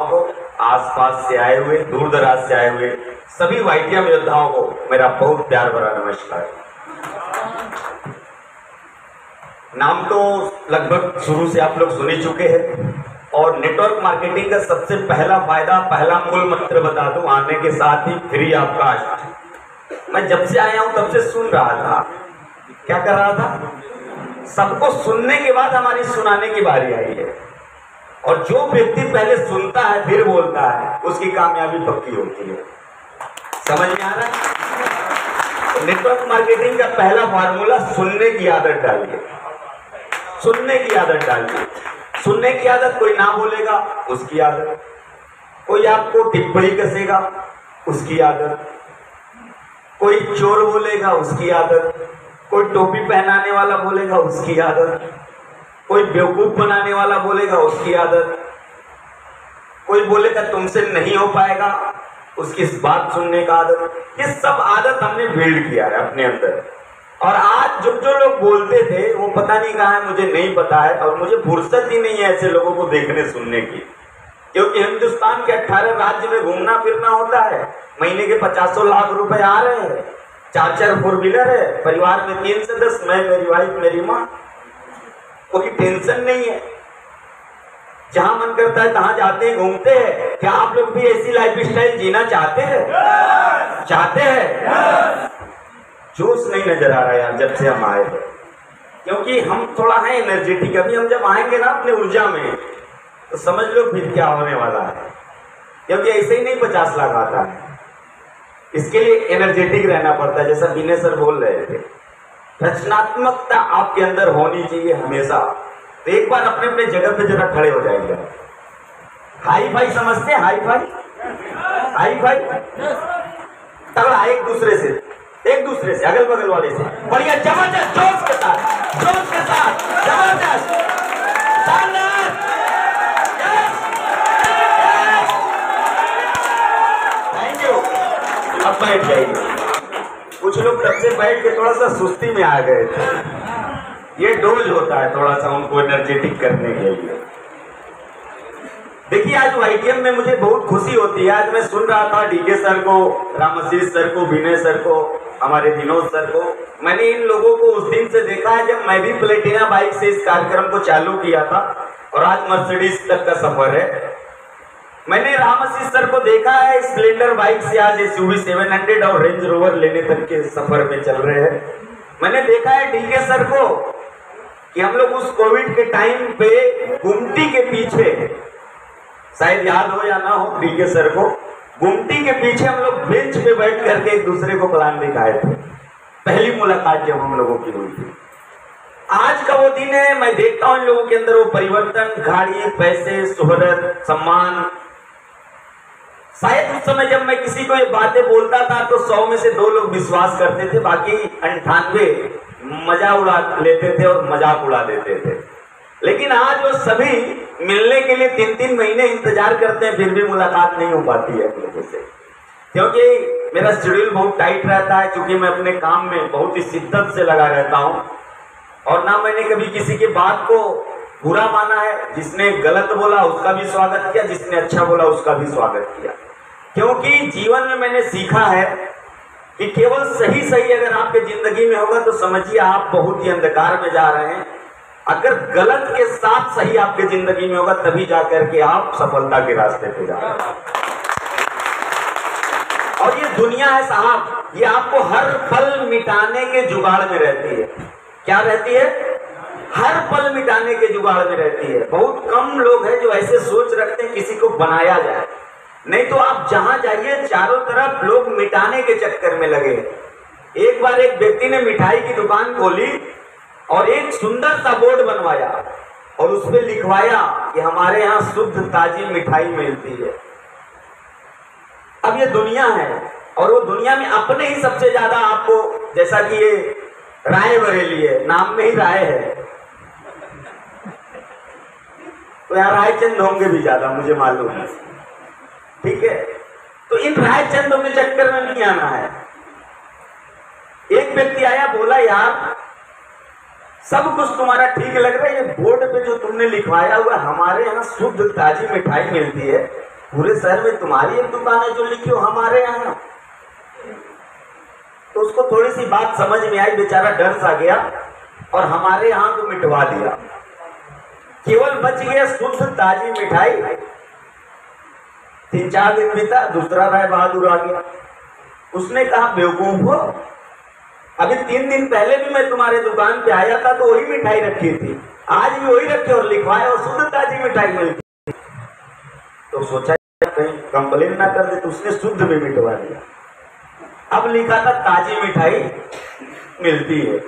को, आसपास से आए हुए, दूर दराज से आए हुए सभी वाईटीएम योद्धाओं को मेरा बहुत प्यार भरा नमस्कार। नाम तो लगभग शुरू से आप लोग सुन ही चुके हैं और नेटवर्क मार्केटिंग का सबसे पहला फायदा, पहला मूल मंत्र बता दूं, आने के साथ ही फ्री ऑफ कास्ट। मैं जब से आया हूं तब से सुन रहा था। क्या कर रहा था? सबको सुनने के बाद हमारी सुनाने की बारी आई है और जो व्यक्ति पहले सुनता है फिर बोलता है उसकी कामयाबी पक्की होती है। समझ में आ रहा है? नेटवर्क मार्केटिंग का पहला फार्मूला, सुनने की आदत डालिए। सुनने की आदत डालिए। सुनने की आदत, कोई ना बोलेगा उसकी आदत, कोई आपको टिप्पणी कसेगा उसकी आदत, कोई चोर बोलेगा उसकी आदत, कोई टोपी पहनाने वाला बोलेगा उसकी आदत, कोई बेवकूफ बनाने वाला बोलेगा उसकी आदत, कोई बोलेगा तुमसे नहीं हो पाएगा उसकी बात सुनने का आदत। ये सब आदत हमने बिल्ड किया है अपने अंदर। और आज जो लोग बोलते थे वो पता नहीं कहाँ है, मुझे नहीं पता है और मुझे फुर्सत ही नहीं है ऐसे लोगों को देखने सुनने की, क्योंकि हिंदुस्तान के 18 राज्य में घूमना फिरना होता है। महीने के 50 लाख रुपए आ रहे हैं, 4 4 4 है, परिवार में 3 सदस्य, मैं, मेरी वाइफ, मेरी माँ, कोई टेंशन नहीं है। जहां मन करता है तहां जाते हैं, घूमते हैं। क्या आप लोग भी ऐसी लाइफ स्टाइल जीना चाहते हैं? चाहते हैं? जोश नहीं नजर आ रहा है यार जब से हम आए हैं, क्योंकि हम थोड़ा है एनर्जेटिक। अभी हम जब आएंगे ना अपने ऊर्जा में तो समझ लो फिर क्या होने वाला है, क्योंकि ऐसे ही नहीं 50 लाख आता है। इसके लिए एनर्जेटिक रहना पड़ता है। जैसा विनय सर बोल रहे थे, रचनात्मकता आपके अंदर होनी चाहिए हमेशा। तो एक बार अपने अपने जगह पे जरा खड़े हो जाएंगे। हाई फाई समझते हैं? हाई फाई, हाई फाई तगड़ा, एक दूसरे से अगल बगल वाले से बढ़िया, जबरदस्त, जोश के साथ, जबरदस्त, शानदार। Thank you. अब बैठ जाइए। कुछ लोग तब से बैठ के थोड़ा सा सुस्ती में आ गए थे। ये डोज होता है थोड़ा सा उनको एनर्जेटिक करने के लिए। देखिए आज वाईटीएम में मुझे बहुत खुशी होती है। आज मैं सुन रहा था डीके सर को, रामाशीष सर को, विनय सर को, हमारे विनोद सर को। मैंने इन लोगों को उस दिन से देखा है जब मैं भी प्लेटिना बाइक से इस कार्यक्रम को चालू किया था और आज मर्सिडीज तक का सफर है। मैंने रामाशीष सर को देखा है स्प्लेंडर बाइक से आज एसयूवी 700 और रेंज रोवर लेने तक के सफर में चल रहे हैं। मैंने देखा है डीके सर को कि हम लोग उस कोविड के टाइम पे गुमटी के पीछे, शायद याद हो या ना हो डीके सर को, गुमटी के पीछे हम लोग बेंच पे बैठ करके एक दूसरे को प्लान दिखाए थे। पहली मुलाकात जब हम लोगों की हुई थी। आज का वो दिन है, मैं देखता हूं इन लोगों के अंदर वो परिवर्तन, गाड़ी, पैसे, शोहरत, सम्मान। शायद उस समय जब मैं किसी को ये बातें बोलता था तो 100 में से 2 लोग विश्वास करते थे, बाकी 98 मजा उड़ा लेते थे और मजाक उड़ा देते थे। लेकिन आज वो सभी मिलने के लिए 3-3 महीने इंतजार करते हैं, फिर भी मुलाकात नहीं हो पाती है हम लोगों से, क्योंकि मेरा शेड्यूल बहुत टाइट रहता है। क्योंकि मैं अपने काम में बहुत ही शिद्दत से लगा रहता हूं और ना मैंने कभी किसी की बात को बुरा माना है। जिसने गलत बोला उसका भी स्वागत किया, जिसने अच्छा बोला उसका भी स्वागत किया। क्योंकि जीवन में मैंने सीखा है कि केवल सही अगर आपके जिंदगी में होगा तो समझिए आप बहुत ही अंधकार में जा रहे हैं। अगर गलत के साथ सही आपके जिंदगी में होगा तभी जाकर के आप सफलता के रास्ते पे जा रहे हैं। और ये दुनिया है साहब, ये आपको हर पल मिटाने के जुगाड़ में रहती है। क्या रहती है? हर पल मिटाने के जुगाड़ में रहती है। बहुत कम लोग हैं जो ऐसे सोच रखते हैं किसी को बनाया जाए। नहीं तो आप जहां जाइए चारों तरफ लोग मिटाने के चक्कर में लगे। एक बार एक व्यक्ति ने मिठाई की दुकान खोली और एक सुंदर सा बोर्ड बनवाया और उसमें लिखवाया कि हमारे यहाँ शुद्ध ताजी मिठाई मिलती है। अब ये दुनिया है और वो दुनिया में अपने ही सबसे ज्यादा आपको, जैसा कि ये राय बरेली है, नाम में ही राय है, तो यहाँ रायचंद होंगे भी ज्यादा, मुझे मालूम है। ठीक है, तो इन रायचंदों के चक्कर में नहीं आना है। एक व्यक्ति आया, बोला यार सब कुछ तुम्हारा ठीक लग रहा है, ये बोर्ड पे जो तुमने लिखवाया हुआ हमारे यहाँ शुद्ध ताजी मिठाई मिलती है, पूरे शहर में तुम्हारी एक दुकान है जो लिखी हो हमारे यहाँ। तो उसको थोड़ी सी बात समझ में आई, बेचारा डर सा गया और हमारे यहाँ को मिटवा दिया। केवल बच गया शुद्ध ताजी मिठाई। 3-4 दिन बीता, दूसरा राय बहादुर आ गया। उसने कहा बेवकूफ हो, अभी 3 दिन पहले भी मैं तुम्हारे दुकान पे आया था तो वही मिठाई रखी थी, आज भी वही रखे और लिखवाए और शुद्ध ताजी मिठाई मिलती। तो सोचा कहीं कंप्लेन ना कर दे, तो उसने शुद्ध में मिटवा दिया। अब लिखा था ताजी मिठाई मिलती है।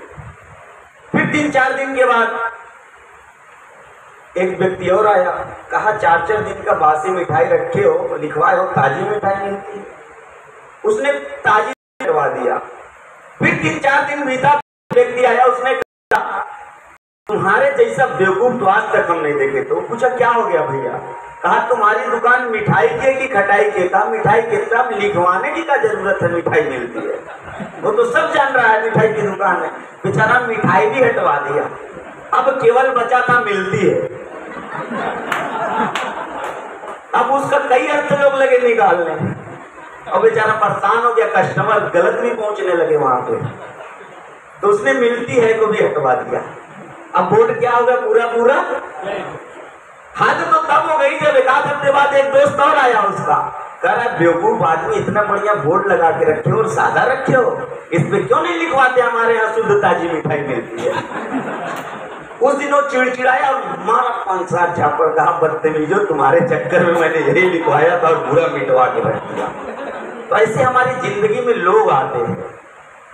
फिर 3-4 दिन के बाद एक व्यक्ति और आया, कहा 4-4 दिन का बासी मिठाई रखे हो, लिखवाए हो, ताजी मिठाई मिलती है। उसने ताजी मिटवा दिया। फिर 3-4 दिन बीता, व्यक्ति आया, उसने कहा तुम्हारे जैसा बेवकूफ तो आज तक हम नहीं देखे। तो पूछा क्या हो गया भैया? कहा तुम्हारी दुकान मिठाई की है कि खटाई की? कहा मिठाई की। तब लिखवाने की क्या जरूरत है, मिठाई मिलती है। वो तो सब जान रहा है मिठाई की दुकान है। बेचारा मिठाई भी हटवा दिया, अब केवल बचा था मिलती है। अब उसका कई अर्थ लोग लगे निकालने और बेचारा परेशान हो गया, कस्टमर गलत भी पहुंचने लगे वहां पे। तो उसने मिलती है को भी हटवा दिया। अब बोर्ड क्या होगा? पूरा पूरा हाथ तो तब हो गई जब 1 हफ्ते बाद एक दोस्त और आया, उसका कह रहा है बेवकूफ आदमी, इतना बढ़िया बोर्ड लगा के रखे हो और सादा रखे हो, इस पे क्यों नहीं लिखवाते हमारे यहाँ शुद्ध ताजी मिठाई मिलती है। उस दिन वो चिड़चिड़ाया, मारा 5-7 झापड़, कहा बदतमीजो, तुम्हारे चक्कर में मैंने यही लिखवाया था और पूरा मिटवा के रख दिया। तो ऐसे हमारी जिंदगी में लोग आते हैं,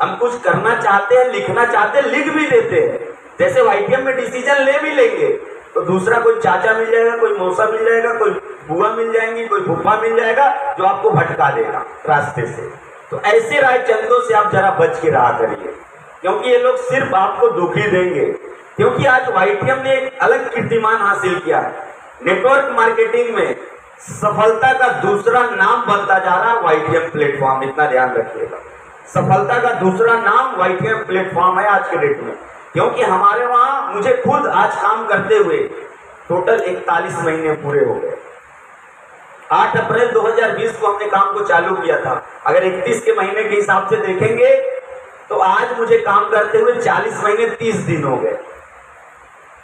हम कुछ करना चाहते हैं, लिखना चाहते हैं, लिख भी देते हैं। जैसे वाईटीएम में डिसीजन ले भी लेंगे तो दूसरा कोई चाचा मिल जाएगा, कोई मौसा मिल जाएगा, कोई बुआ मिल जाएंगी, कोई फूफा मिल जाएगा जो आपको भटका देगा रास्ते से। तो ऐसे राय चंदों से आप जरा बच के रहा करिए, क्योंकि ये लोग सिर्फ आपको दुखी देंगे। क्योंकि आज वाईटीएम ने एक अलग कीर्तिमान हासिल किया है। नेटवर्क मार्केटिंग में सफलता का दूसरा नाम बनता जा रहा है वाईटीएम प्लेटफॉर्म। इतना ध्यान रखिएगा, सफलता का दूसरा नाम वाईटीएम प्लेटफॉर्म है आज के डेट में। क्योंकि हमारे वहां मुझे खुद आज काम करते हुए टोटल 41 महीने पूरे हो गए। 8 अप्रैल 2020 को हमने काम को चालू किया था। अगर 31 के महीने के हिसाब से देखेंगे तो आज मुझे काम करते हुए 40 महीने 30 दिन हो गए,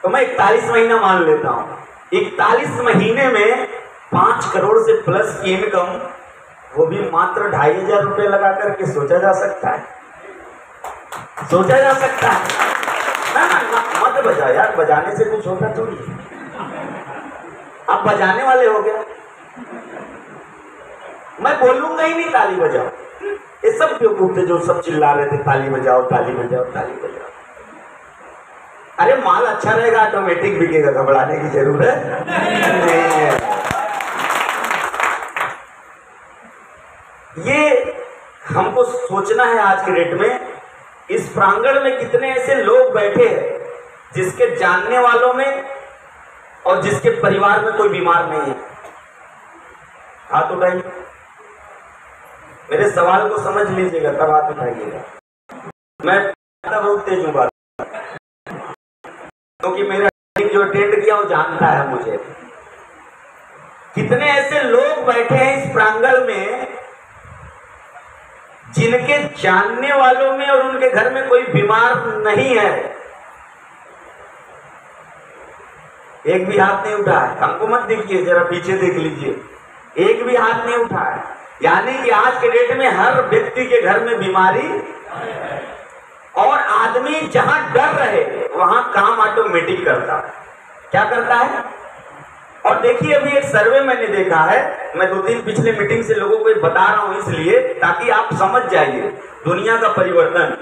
तो मैं 41 महीना मान लेता हूं। 41 महीने में 5 करोड़ से प्लस की इनकम, वो भी मात्र 2500 रुपये लगा करके सोचा जा सकता है, सोचा जा सकता है। ना मत बजा यार, बजाने से कुछ होता थोड़ी। आप बजाने वाले हो गया, मैं बोलूंगा ही नहीं ताली बजाओ। ये सब बेवकूफ थे जो सब चिल्ला रहे थे ताली बजाओ ताली बजाओ ताली बजाओ। अरे माल अच्छा रहेगा ऑटोमेटिक बिकेगा, घबराने की जरूरत नहीं है। ये हमको सोचना है आज के डेट में। इस प्रांगण में कितने ऐसे लोग बैठे हैं जिसके जानने वालों में और जिसके परिवार में कोई बीमार नहीं है? हाथ उठाइए, मेरे सवाल को समझ लीजिएगा तब हाथ उठाइएगा। मैं बहुत तेज हूं बात, क्योंकि मेरा जो अटेंड किया वो जानता है मुझे। कितने ऐसे लोग बैठे हैं इस प्रांगण में जिनके जानने वालों में और उनके घर में कोई बीमार नहीं है? एक भी हाथ नहीं उठा है। हमको मत देखिए, जरा पीछे देख लीजिए, एक भी हाथ नहीं उठा है। यानी कि आज के डेट में हर व्यक्ति के घर में बीमारी, और आदमी जहां डर रहे वहां काम ऑटोमेटिक करता है। क्या करता है? और देखिए अभी एक सर्वे मैंने देखा है, मैं 2-3 पिछले मीटिंग से लोगों को बता रहा हूं इसलिए ताकि आप समझ जाइए दुनिया का परिवर्तन।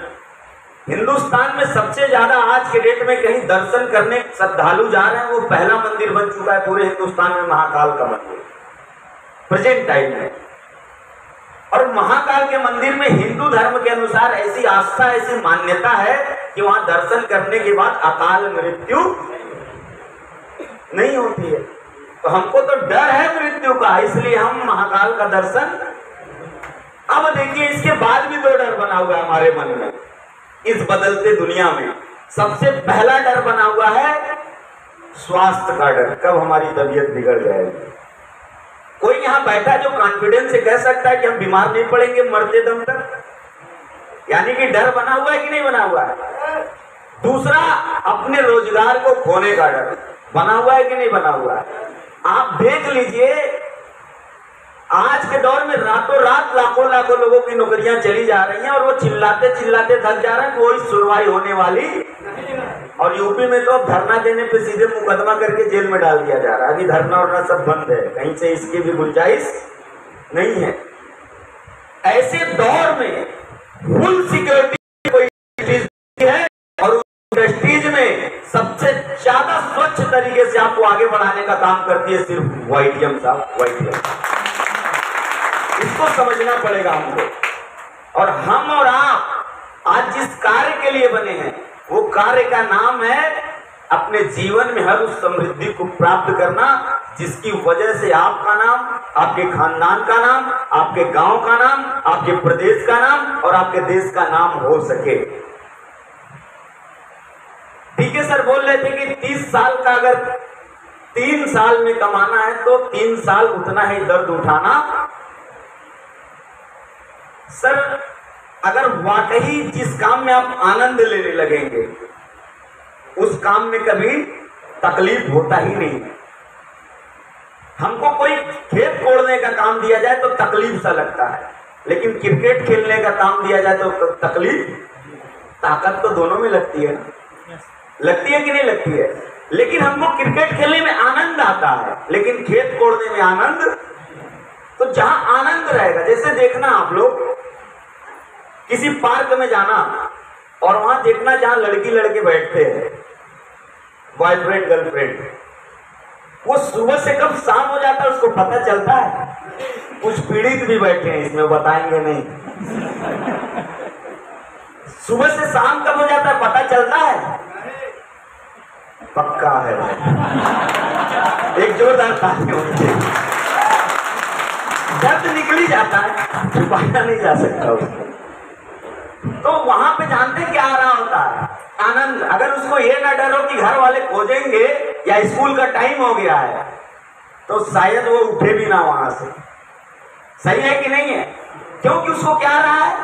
हिंदुस्तान में सबसे ज्यादा आज के डेट में कहीं दर्शन करने श्रद्धालु जा रहे हैं, वो पहला मंदिर बन चुका है पूरे हिंदुस्तान में, महाकाल का मंदिर प्रेजेंट टाइम में। और महाकाल के मंदिर में हिंदू धर्म के अनुसार ऐसी आस्था, ऐसी मान्यता है कि वहां दर्शन करने के बाद अकाल मृत्यु नहीं होती है। तो हमको तो डर है मृत्यु का, इसलिए हम महाकाल का दर्शन। अब देखिए इसके बाद भी 2 डर बना हुआ है हमारे मन में इस बदलते दुनिया में। सबसे पहला डर बना हुआ है स्वास्थ्य का डर, कब हमारी तबीयत बिगड़ जाएगी। कोई यहाँ बैठा जो कॉन्फिडेंस से कह सकता है कि हम बीमार नहीं पड़ेंगे मरते दम तक? यानी कि डर बना हुआ है कि नहीं बना हुआ है? दूसरा, अपने रोजगार को खोने का डर बना हुआ है कि नहीं बना हुआ है? आप देख लीजिए, आज के दौर में रातों रात लाखों लाखों लोगों की नौकरियां चली जा रही हैं और वो चिल्लाते चिल्लाते थक जा रहे हैं, कोई सुनवाई होने वाली। और यूपी में तो अब धरना देने पे सीधे मुकदमा करके जेल में डाल दिया जा रहा है। अभी धरना वरना सब बंद है, कहीं से इसकी भी गुंजाइश नहीं है। ऐसे दौर में फुल सिक्योरिटी कोई चीज है और इंडस्ट्रीज में सबसे ज्यादा स्वच्छ तरीके से आपको आगे बढ़ाने का काम करती है सिर्फ वाईटीएम साहब, वाईटीएम। इसको समझना पड़ेगा हमको। और हम और आप आज जिस कार्य के लिए बने हैं वो कार्य का नाम है अपने जीवन में हर उस समृद्धि को प्राप्त करना जिसकी वजह से आपका नाम, आपके खानदान का नाम, आपके गांव का नाम, आपके प्रदेश का नाम और आपके देश का नाम हो सके। ठीक है सर, बोल रहे थे कि 30 साल का अगर 3 साल में कमाना है तो 3 साल उतना ही दर्द उठाना। सर, अगर वाकई जिस काम में आप आनंद लेने लगेंगे उस काम में कभी तकलीफ होता ही नहीं। हमको कोई खेत कोड़ने का काम दिया जाए तो तकलीफ सा लगता है, लेकिन क्रिकेट खेलने का काम दिया जाए तो तकलीफ, ताकत तो दोनों में लगती है ना, लगती है कि नहीं लगती है? लेकिन हमको क्रिकेट खेलने में आनंद आता है, लेकिन खेत कोड़ने में आनंद। तो जहां आनंद रहेगा, जैसे देखना आप लोग किसी पार्क में जाना और वहां देखना जहां लड़की लड़के बैठते हैं, बॉयफ्रेंड गर्लफ्रेंड, वो सुबह से कब शाम हो जाता है उसको पता चलता है? कुछ पीड़ित भी बैठे हैं इसमें, बताएंगे नहीं। सुबह से शाम कब हो जाता है पता चलता है? पक्का है। एक जोरदार ताली होती है। दर्द निकली जाता है, छुपाया नहीं जा सकता उसको। तो वहां पे जानते क्या आ रहा होता है? आनंद। अगर उसको ये ना डर हो कि घर वाले खोजेंगे या स्कूल का टाइम हो गया है तो शायद वो उठे भी ना वहां से। सही है कि नहीं है? क्योंकि उसको क्या आ रहा है?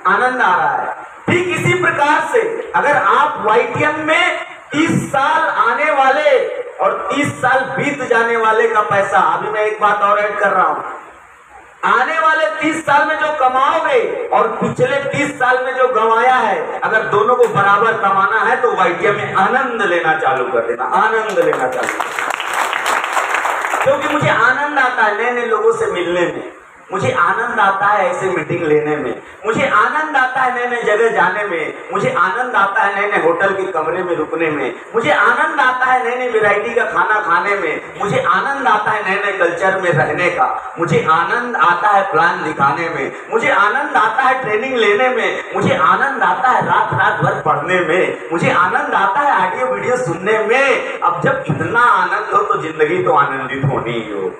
आनंद आ रहा है। ठीक इसी प्रकार से अगर आप वाईटीएम में 30 साल आने वाले और 30 साल बीत जाने वाले का पैसा, अभी मैं एक बात और ऐड कर रहा हूं, आने वाले 30 साल में जो कमाओगे और पिछले 30 साल में जो गंवाया है, अगर दोनों को बराबर कमाना है तो वाईटीएम में आनंद लेना चालू कर देना, आनंद लेना चालू। क्योंकि मुझे आनंद आता है नए नए लोगों से मिलने में, मुझे आनंद आता है ऐसे मीटिंग लेने में, मुझे आनंद आता है नए नए जगह जाने में, मुझे आनंद आता है नए नए होटल के कमरे में रुकने में, मुझे आनंद आता है नए नए वैरायटी का खाना खाने में, मुझे आनंद आता है नए नए कल्चर में रहने का, मुझे आनंद आता है प्लान दिखाने में, मुझे आनंद आता है ट्रेनिंग लेने में, मुझे आनंद आता है रात रात भर पढ़ने में, मुझे आनंद आता है ऑडियो वीडियो सुनने में। अब जब इतना आनंद हो तो जिंदगी तो आनंदित होनी ही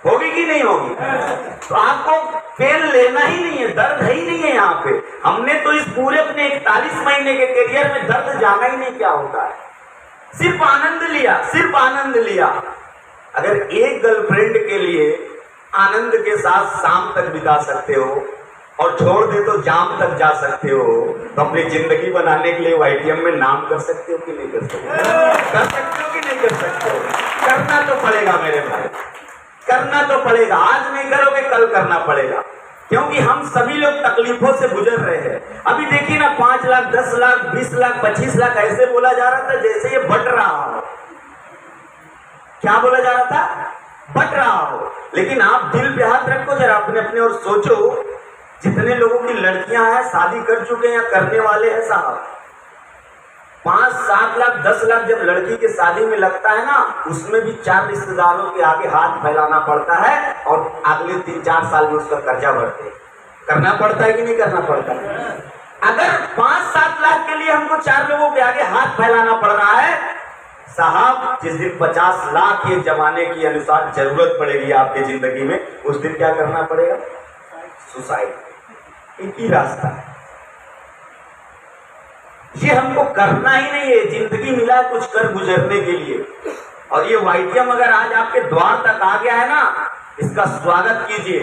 होगी कि नहीं होगी? तो आपको पेन लेना ही नहीं है, दर्द है ही नहीं है यहाँ पे। हमने तो इस पूरे अपने 41 महीने के करियर में दर्द जाना ही नहीं क्या होता है, सिर्फ आनंद लिया, सिर्फ आनंद लिया। अगर एक गर्लफ्रेंड के लिए आनंद के साथ शाम तक बिता सकते हो और छोड़ दे तो जाम तक जा सकते हो, तो अपनी जिंदगी बनाने के लिए वाईटीएम में नाम कर सकते हो कि नहीं कर सकते? कर सकते हो कि नहीं कर सकते हो? करना तो पड़ेगा मेरे भाई, करना तो पड़ेगा। आज नहीं करोगे कल करना पड़ेगा, क्योंकि हम सभी लोग तकलीफों से गुजर रहे हैं। अभी देखिए ना, 5 लाख 10 लाख 20 लाख 25 लाख ऐसे बोला जा रहा था जैसे ये बट रहा हो। क्या बोला जा रहा था? बट रहा हो। लेकिन आप दिल पे हाथ रखो जरा अपने अपने और सोचो, जितने लोगों की लड़कियां हैं शादी कर चुके हैं या करने वाले हैं साहब, 5 7 लाख 10 लाख जब लड़की के शादी में लगता है ना, उसमें भी 4 रिश्तेदारों के आगे हाथ फैलाना पड़ता है और अगले 3-4 साल में उसका कर्जा भरते करना पड़ता है कि नहीं करना पड़ता है? अगर 5-7 लाख के लिए हमको 4 लोगों के आगे हाथ फैलाना पड़ रहा है साहब, जिस दिन 50 लाख ये जमाने की अनुसार जरूरत पड़ेगी आपकी जिंदगी में, उस दिन क्या करना पड़ेगा? सुसाइड। एक ही रास्ता है, ये हमको करना ही नहीं है। जिंदगी मिला कुछ कर गुजरने के लिए, और ये वाईटीएम अगर आज आपके द्वार तक आ गया है ना, इसका स्वागत कीजिए।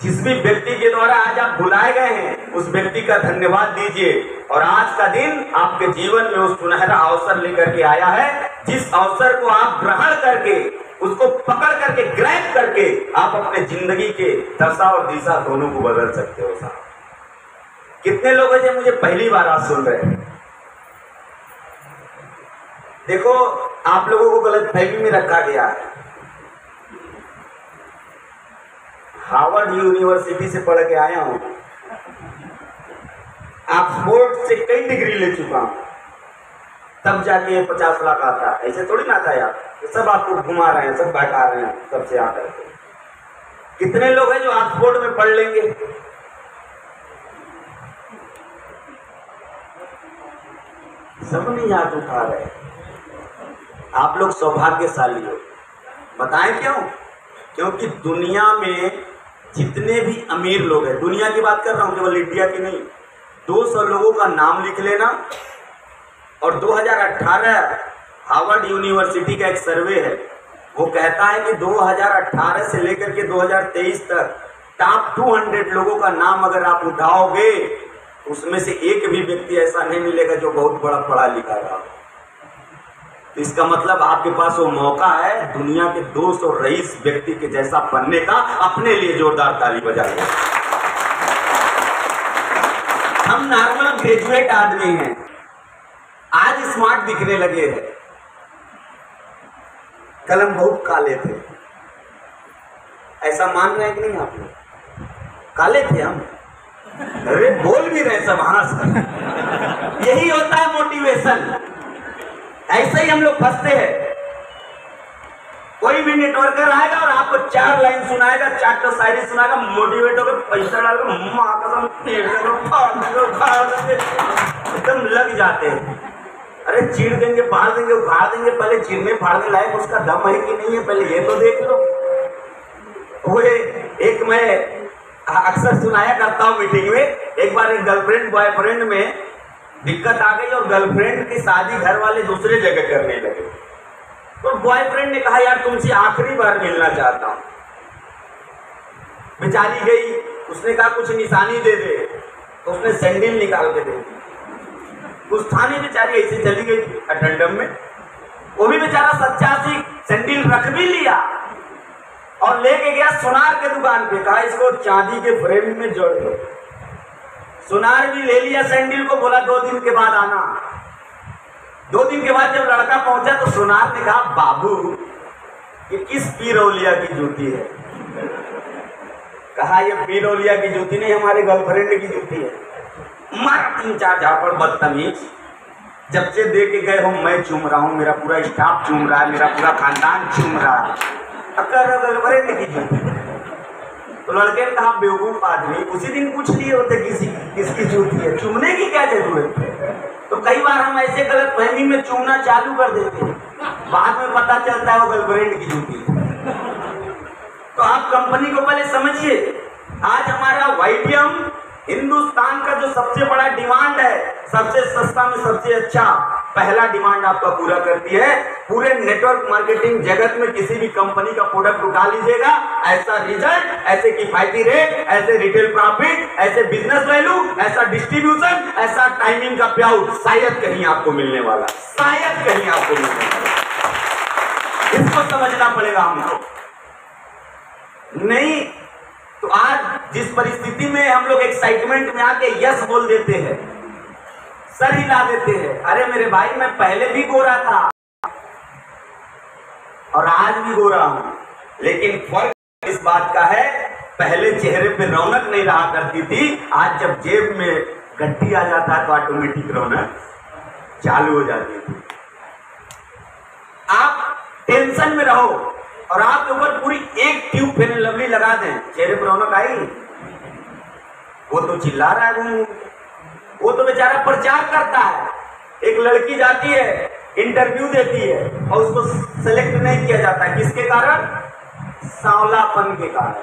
जिस भी व्यक्ति के द्वारा आज आप बुलाए गए हैं उस व्यक्ति का धन्यवाद दीजिए। और आज का दिन आपके जीवन में उस सुनहरा अवसर लेकर के आया है, जिस अवसर को आप ग्रहण करके, उसको पकड़ करके, ग्रैब करके आप अपने जिंदगी के दशा और दिशा दोनों को बदल सकते हो साहब। कितने लोग हैं जो मुझे पहली बार आज सुन रहे हैं? देखो, आप लोगों को गलतफहमी में रखा गया है। हार्वर्ड यूनिवर्सिटी से पढ़ के आया हूं, ऑक्सफोर्ड से कई डिग्री ले चुका हूं, तब जाके 50 लाख आता है। ऐसे थोड़ी ना आता यार, तो सब आपको घुमा रहे हैं, सब बहका रहे हैं सबसे आकर के। कितने लोग हैं जो ऑक्सफोर्ड में पढ़ लेंगे? सब नहीं हाथ उठा रहे। आप लोग सौभाग्यशाली हो। बताएं क्यों? क्योंकि दुनिया में जितने भी अमीर लोग हैं, दुनिया की बात कर रहा हूं, केवल इंडिया की नहीं, 200 लोगों का नाम लिख लेना और 2018 हार्वर्ड यूनिवर्सिटी का एक सर्वे है, वो कहता है कि 2018 से लेकर के 2023 तक टॉप 200 लोगों का नाम अगर आप उठाओगे, उसमें से एक भी व्यक्ति ऐसा नहीं मिलेगा जो बहुत बड़ा पढ़ा लिखा रहा। तो इसका मतलब आपके पास वो मौका है दुनिया के 200 रईस व्यक्ति के जैसा बनने का। अपने लिए जोरदार ताली बजाइए। हम नॉर्मल ग्रेजुएट आदमी हैं, आज स्मार्ट दिखने लगे हैं। कलम बहुत काले थे, ऐसा मान रहे हैं कि नहीं आप लोग? काले थे हम, अरे बोल भी रहे सब हाँ सर। यही होता है मोटिवेशन। ऐसे ही हम लोग फंसते हैं। कोई भी नेटवर्कर आएगा और आपको 4 लाइन सुनाएगा, 4 तो शायरी सुनाएगा, मोटिवेट होकर पैसा डालकर एकदम लग जाते हैं। अरे चीड़ देंगे, फाड़ देंगे, उखाड़ देंगे, पहले चीरने फाड़ने लायक उसका दम है कि नहीं है पहले ये तो देख लो। वो एक मैं अक्सर सुनाया करता हूँ मीटिंग में। एक बार एक गर्लफ्रेंड बॉयफ्रेंड में दिक्कत आ गई और गर्लफ्रेंड की शादी घर वाले दूसरे जगह करने लगे। तो बॉयफ्रेंड ने कहा यार तुमसे आखिरी बार मिलना चाहता हूं। बेचारी गई, उसने कहा कुछ निशानी दे दे, तो उसने सैंडल निकाल के दे दी। उस थाने बेचारी ऐसे चली गई अटेंडम में, वो भी बेचारा सच्चा सी सैंडल रख भी लिया और लेके गया सुनार के दुकान पे, कहा इसको चांदी के फ्रेम में जोड़ दो। सुनार भी ले लिया सैंडल को, बोला 2 दिन के बाद आना। 2 दिन के बाद जब लड़का पहुंचा तो सुनार ने कहा बाबू ये किस पीरौलिया की जूती है? कहा ये पीरौलिया की जूती नहीं, हमारे गर्लफ्रेंड की जूती है। मार 3-4 झापड़ बदतमीज। जब से दे के गए हो मैं चूम रहा हूं, मेरा पूरा स्टाफ चूम रहा है, मेरा पूरा खानदान चूम रहा है, अगर गर्लफ्रेंड की जूती। तो लड़के ने कहा बेवकूफ आदमी, उसी दिन पूछ लिए होते किसकी जूती है, चूमने की क्या जरूरत है? तो कई बार हम ऐसे गलत फहमी में चूमना चालू कर देते हैं, बाद में पता चलता है वो गर्लफ्रेंड की जूती है। तो आप कंपनी को पहले समझिए। आज हमारा वाइटियम हिंदुस्तान का जो सबसे बड़ा डिमांड है, सबसे सस्ता में सबसे अच्छा पहला डिमांड आपका पूरा करती है। पूरे नेटवर्क मार्केटिंग जगत में किसी भी कंपनी का प्रोडक्ट उठा लीजिएगा, ऐसा रिजल्ट, ऐसे किफायती रेट, ऐसे रिटेल प्रॉफिट, ऐसे बिजनेस वैल्यू, ऐसा डिस्ट्रीब्यूशन, ऐसा टाइमिंग का प्याउट शायद कहीं आपको मिलने वाला, शायद कहीं आपको मिलने वाला। इसको समझना पड़ेगा हमको। नहीं तो आज जिस परिस्थिति में हम लोग एक्साइटमेंट में आके यस बोल देते हैं, सर हिला देते हैं, अरे मेरे भाई मैं पहले भी गोरा था और आज भी गोरा हूं, लेकिन फर्क इस बात का है पहले चेहरे पे रौनक नहीं रहा करती थी, आज जब जेब में गड्डी आ जाता है तो ऑटोमेटिक रौनक चालू हो जाती थी। आप टेंशन में रहो और आपके ऊपर पूरी एक ट्यूब फेयर एंड लवली लगा दें, चेहरे पर रौनक आई? वो तो चिल्ला रहा है, वो तो बेचारा प्रचार करता है। एक लड़की जाती है, इंटरव्यू देती है और उसको सेलेक्ट नहीं किया जाता, किसके कारण? सांवलापन के कारण।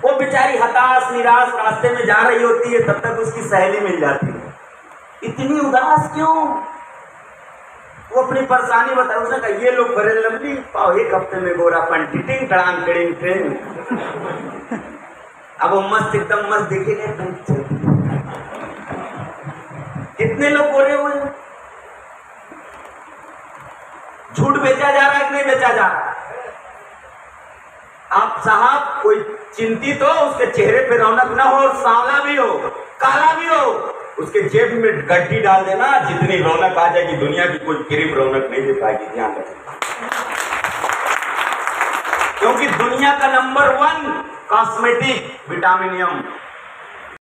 वो बेचारी हताश निराश रास्ते में जा रही होती है, तब तक उसकी सहेली मिल जाती है। इतनी उदास क्यों? वो अपनी परेशानी बताया, उसने कहा ये लोग बड़े लंबी पाओ, एक हफ्ते में गोरा पन टिटिंग टड़ांग टिड़िंग ट्रेन। अब वो मस्त एकदम मस्त देखेंगे, कितने लोग गोरे हुए हैं? झूठ बेचा जा रहा है कि नहीं बेचा जा रहा है? आप साहब कोई चिंतित हो, उसके चेहरे पे रौनक ना हो, सांवला भी हो काला भी हो, उसके जेब में गड्डी डाल देना, जितनी रौनक आ जाएगी दुनिया की कोई क्रीम रौनक नहीं दे पाएगी, ध्यान रखना। क्योंकि दुनिया का नंबर 1 कॉस्मेटिक विटामिनियम